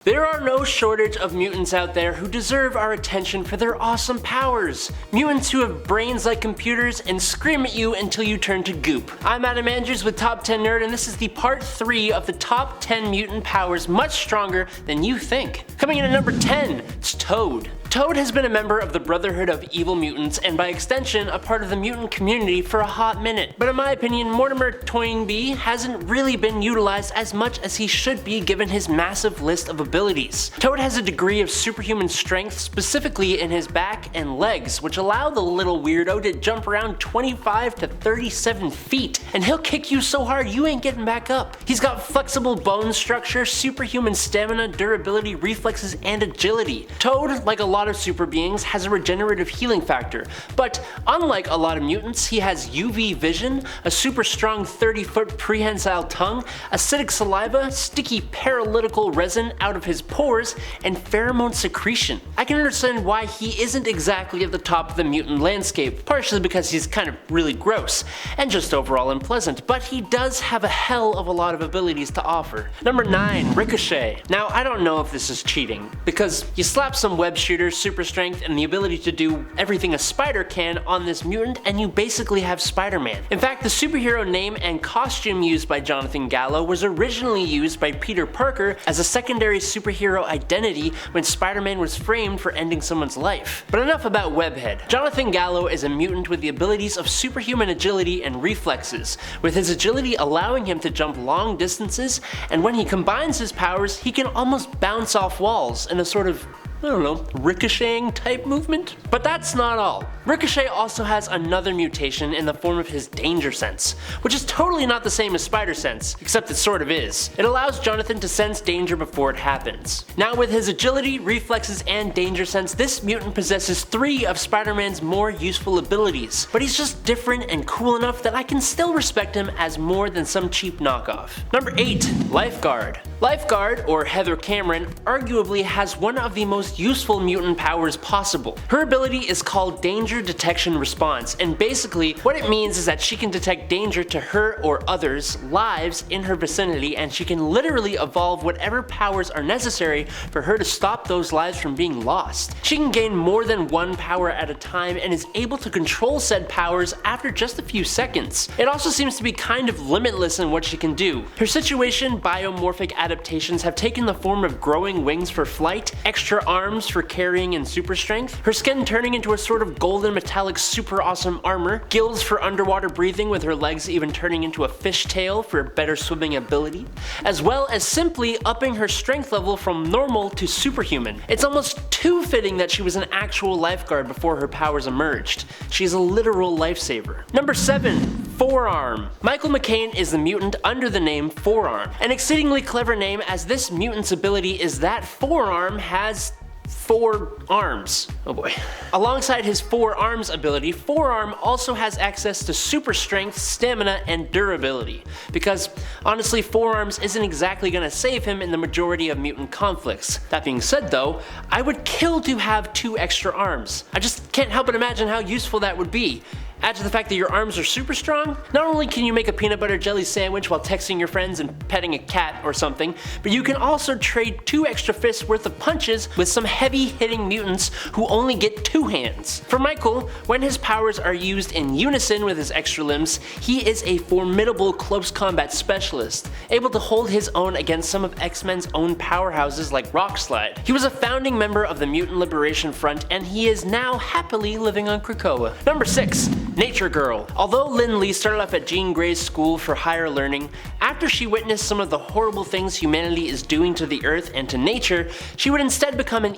There are no shortage of mutants out there who deserve our attention for their awesome powers. Mutants who have brains like computers and scream at you until you turn to goop. I'm Adam Andrews with Top 10 Nerd, and this is the part 3 of the top 10 mutant powers much stronger than you think. Coming in at number 10, it's Toad. Toad has been a member of the Brotherhood of Evil Mutants and by extension a part of the mutant community for a hot minute. But in my opinion, Mortimer Toynbee hasn't really been utilized as much as he should be given his massive list of abilities. Toad has a degree of superhuman strength specifically in his back and legs, which allow the little weirdo to jump around 25 to 37 feet, and he'll kick you so hard you ain't getting back up. He's got flexible bone structure, superhuman stamina, durability, reflexes, and agility. Toad, like a lot of super beings, has a regenerative healing factor, but unlike a lot of mutants, he has UV vision, a super strong 30-foot prehensile tongue, acidic saliva, sticky paralytical resin out of his pores, and pheromone secretion. I can understand why he isn't exactly at the top of the mutant landscape, partially because he's kind of really gross, and just overall unpleasant, but he does have a hell of a lot of abilities to offer. Number 9, Ricochet. Now, I don't know if this is cheating, because you slap some web shooters, super strength, and the ability to do everything a spider can on this mutant, and you basically have Spider-Man. In fact, the superhero name and costume used by Jonathan Gallo was originally used by Peter Parker as a secondary superhero identity when Spider-Man was framed for ending someone's life. But enough about Webhead. Jonathan Gallo is a mutant with the abilities of superhuman agility and reflexes, with his agility allowing him to jump long distances, and when he combines his powers, he can almost bounce off walls in a sort of, I don't know, ricocheting type movement? But that's not all. Ricochet also has another mutation in the form of his danger sense, which is totally not the same as spider sense, except it sort of is. It allows Jonathan to sense danger before it happens. Now with his agility, reflexes, and danger sense, this mutant possesses 3 of Spider-Man's more useful abilities, but he's just different and cool enough that I can still respect him as more than some cheap knockoff. Number 8, Lifeguard. Lifeguard, or Heather Cameron, arguably has one of the most useful mutant powers possible. Her ability is called Danger Detection Response, and basically what it means is that she can detect danger to her or others' lives in her vicinity, and she can literally evolve whatever powers are necessary for her to stop those lives from being lost. She can gain more than one power at a time and is able to control said powers after just a few seconds. It also seems to be kind of limitless in what she can do. Her situation biomorphic adaptations have taken the form of growing wings for flight, extra arms for carrying and super strength, her skin turning into a sort of golden metallic super awesome armor, gills for underwater breathing with her legs even turning into a fishtail for better swimming ability, as well as simply upping her strength level from normal to superhuman. It's almost too fitting that she was an actual lifeguard before her powers emerged. She's a literal lifesaver. Number 7, Forearm. Michael McCain is the mutant under the name Forearm, an exceedingly clever name as this mutant's ability is that Forearm has 4 arms. Oh boy. Alongside his 4 arms ability, Forearm also has access to super strength, stamina, and durability. Because honestly, Forearms isn't exactly gonna save him in the majority of mutant conflicts. That being said though, I would kill to have 2 extra arms. I just can't help but imagine how useful that would be. Add to the fact that your arms are super strong, not only can you make a peanut butter jelly sandwich while texting your friends and petting a cat or something, but you can also trade 2 extra fists worth of punches with some heavy hitting mutants who only get 2 hands. For Michael, when his powers are used in unison with his extra limbs, he is a formidable close combat specialist, able to hold his own against some of X-Men's own powerhouses like Rockslide. He was a founding member of the Mutant Liberation Front, and he is now happily living on Krakoa. Number 6, Nature Girl. Although Lynn Lee started off at Jean Grey's School for Higher Learning, after she witnessed some of the horrible things humanity is doing to the earth and to nature, she would instead become an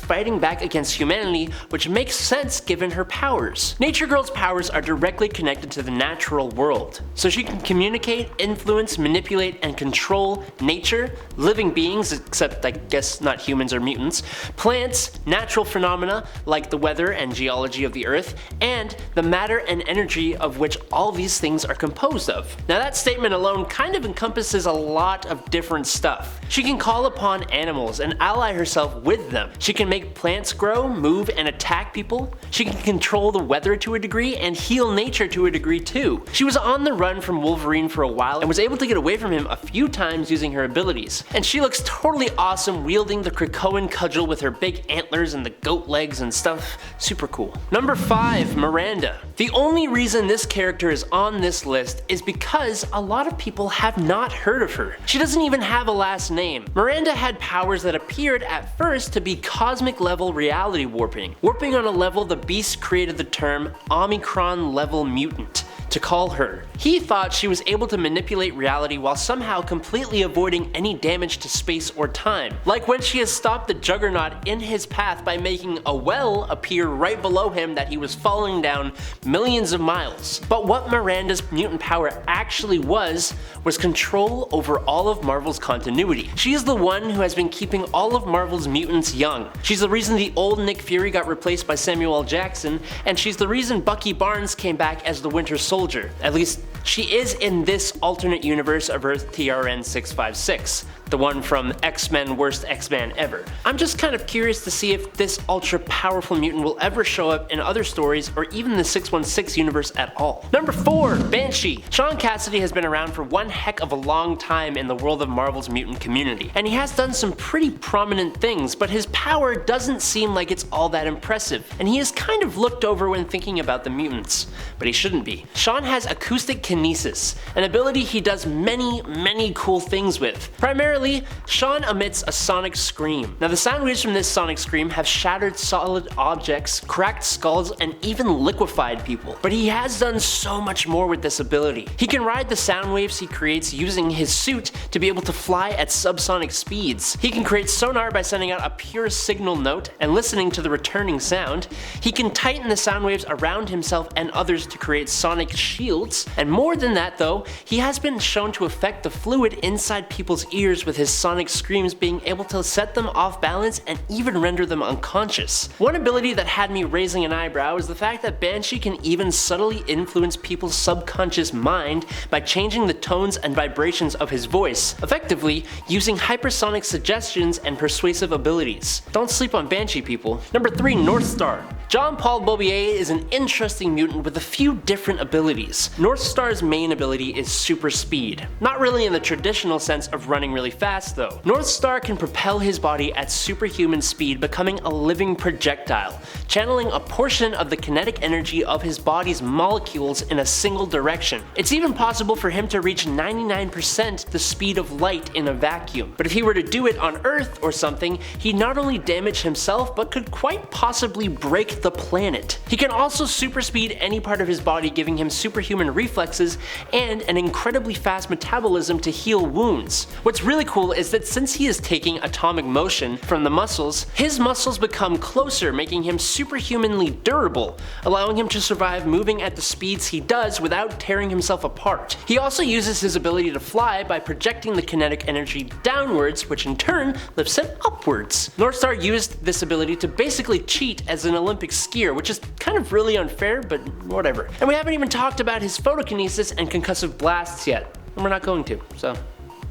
fighting back against humanity, which makes sense given her powers. Nature Girl's powers are directly connected to the natural world, so she can communicate, influence, manipulate, and control nature, living beings, except I guess not humans or mutants, plants, natural phenomena like the weather and geology of the earth, and the matter and energy of which all these things are composed of. Now that statement alone kind of encompasses a lot of different stuff. She can call upon animals and ally herself with them. She can make make plants grow, move, and attack people. She can control the weather to a degree and heal nature to a degree too. She was on the run from Wolverine for a while and was able to get away from him a few times using her abilities. And she looks totally awesome wielding the Krakoan cudgel with her big antlers and the goat legs and stuff. Super cool. Number 5, Miranda. The only reason this character is on this list is because a lot of people have not heard of her. She doesn't even have a last name. Miranda had powers that appeared at first to be cosmic level reality warping. Warping on a level the Beast created the term Omicron level mutant to call her. He thought she was able to manipulate reality while somehow completely avoiding any damage to space or time. Like when she has stopped the Juggernaut in his path by making a well appear right below him that he was falling down millions of miles. But what Miranda's mutant power actually was control over all of Marvel's continuity. She is the one who has been keeping all of Marvel's mutants young. She's the reason the old Nick Fury got replaced by Samuel L. Jackson, and she's the reason Bucky Barnes came back as the Winter Soldier. At least she is in this alternate universe of Earth TRN 656, the one from X-Men Worst X-Man Ever. I'm just kind of curious to see if this ultra powerful mutant will ever show up in other stories or even the 616 universe at all. Number 4, Banshee. Sean Cassidy has been around for one heck of a long time in the world of Marvel's mutant community, and he has done some pretty prominent things, but his power doesn't seem like it's all that impressive, and he is kind of looked over when thinking about the mutants, but he shouldn't be. Sean has acoustic kinesis, an ability he does many cool things with. Primarily, Sean emits a sonic scream. Now the sound waves from this sonic scream have shattered solid objects, cracked skulls, and even liquefied people. But he has done so much more with this ability. He can ride the sound waves he creates using his suit to be able to fly at subsonic speeds. He can create sonar by sending out a pure signal note and listening to the returning sound. He can tighten the sound waves around himself and others to create sonic shields. And more than that though, he has been shown to affect the fluid inside people's ears with his sonic screams, being able to set them off balance and even render them unconscious. One ability that had me raising an eyebrow is the fact that Banshee can even subtly influence people's subconscious mind by changing the tones and vibrations of his voice, effectively using hypersonic suggestions and persuasive abilities. Don't sleep on Banshee, people. Number 3, Northstar. Jean-Paul Beaubier is an interesting mutant with a few different abilities. Northstar's main ability is super speed. Not really in the traditional sense of running really fast though. Northstar can propel his body at superhuman speed, becoming a living projectile, channeling a portion of the kinetic energy of his body's molecules in a single direction. It's even possible for him to reach 99% the speed of light in a vacuum. But if he were to do it on Earth or something, he'd not only damage himself, but could quite possibly break the planet. He can also super speed any part of his body, giving him superhuman reflexes and an incredibly fast metabolism to heal wounds. What's really cool is that since he is taking atomic motion from the muscles, his muscles become closer, making him superhumanly durable, allowing him to survive moving at the speeds he does without tearing himself apart. He also uses his ability to fly by projecting the kinetic energy downwards, which in turn lifts him upwards. Northstar used this ability to basically cheat as an Olympic skier, which is kind of really unfair, but whatever. And we haven't even talked about his photokinesis and concussive blasts yet, and we're not going to, so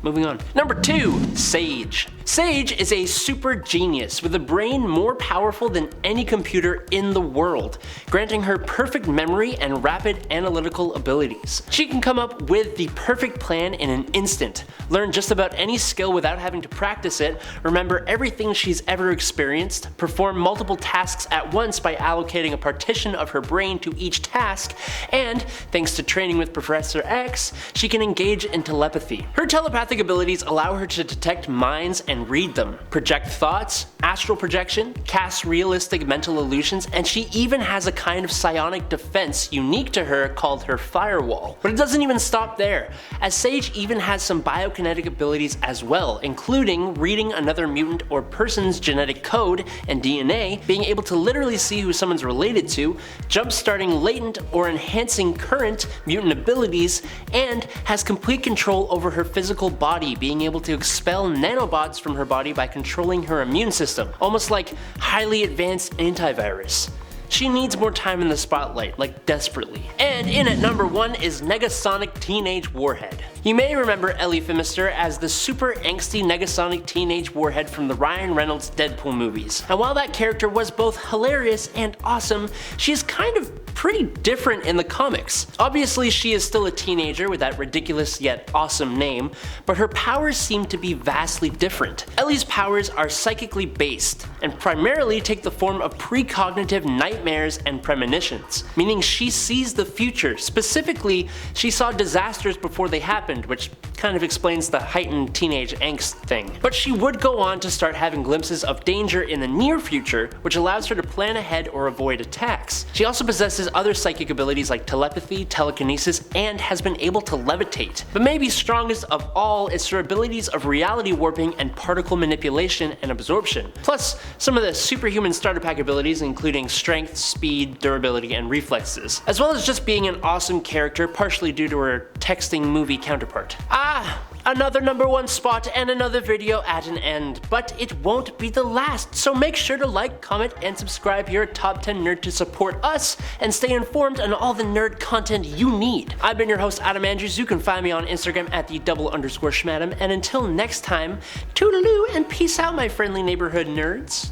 moving on. Number 2, Sage. Sage is a super genius with a brain more powerful than any computer in the world, granting her perfect memory and rapid analytical abilities. She can come up with the perfect plan in an instant, learn just about any skill without having to practice it, remember everything she's ever experienced, perform multiple tasks at once by allocating a partition of her brain to each task, and, thanks to training with Professor X, she can engage in telepathy. Her telepathic abilities allow her to detect minds and read them, project thoughts, astral projection, cast realistic mental illusions, and she even has a kind of psionic defense unique to her called her firewall. But it doesn't even stop there, as Sage even has some biokinetic abilities as well, including reading another mutant or person's genetic code and DNA, being able to literally see who someone's related to, jump-starting latent or enhancing current mutant abilities, and has complete control over her physical body, being able to expel nanobots from her body by controlling her immune system, almost like highly advanced antivirus. She needs more time in the spotlight, like desperately. And in at number 1 is Negasonic Teenage Warhead. You may remember Ellie Phimister as the super angsty Negasonic teenage Warhead from the Ryan Reynolds Deadpool movies. And while that character was both hilarious and awesome, she is kind of pretty different in the comics. Obviously, she is still a teenager with that ridiculous yet awesome name, but her powers seem to be vastly different. Ellie's powers are psychically based, and primarily take the form of precognitive nightmares and premonitions, meaning she sees the future. Specifically, she saw disasters before they happened, which kind of explains the heightened teenage angst thing. But she would go on to start having glimpses of danger in the near future, which allows her to plan ahead or avoid attacks. She also possesses other psychic abilities like telepathy, telekinesis, and has been able to levitate. But maybe strongest of all is her abilities of reality warping and particle manipulation and absorption. Plus, some of the superhuman starter pack abilities including strength, speed, durability, and reflexes. As well as just being an awesome character, partially due to her texting movie counterpart. Another #1 spot and another video at an end, but it won't be the last, so make sure to like, comment, and subscribe here at Top 10 Nerd to support us and stay informed on all the nerd content you need. I've been your host, Adam Andrews. You can find me on Instagram at @_schmadam, and until next time, toodaloo and peace out, my friendly neighborhood nerds.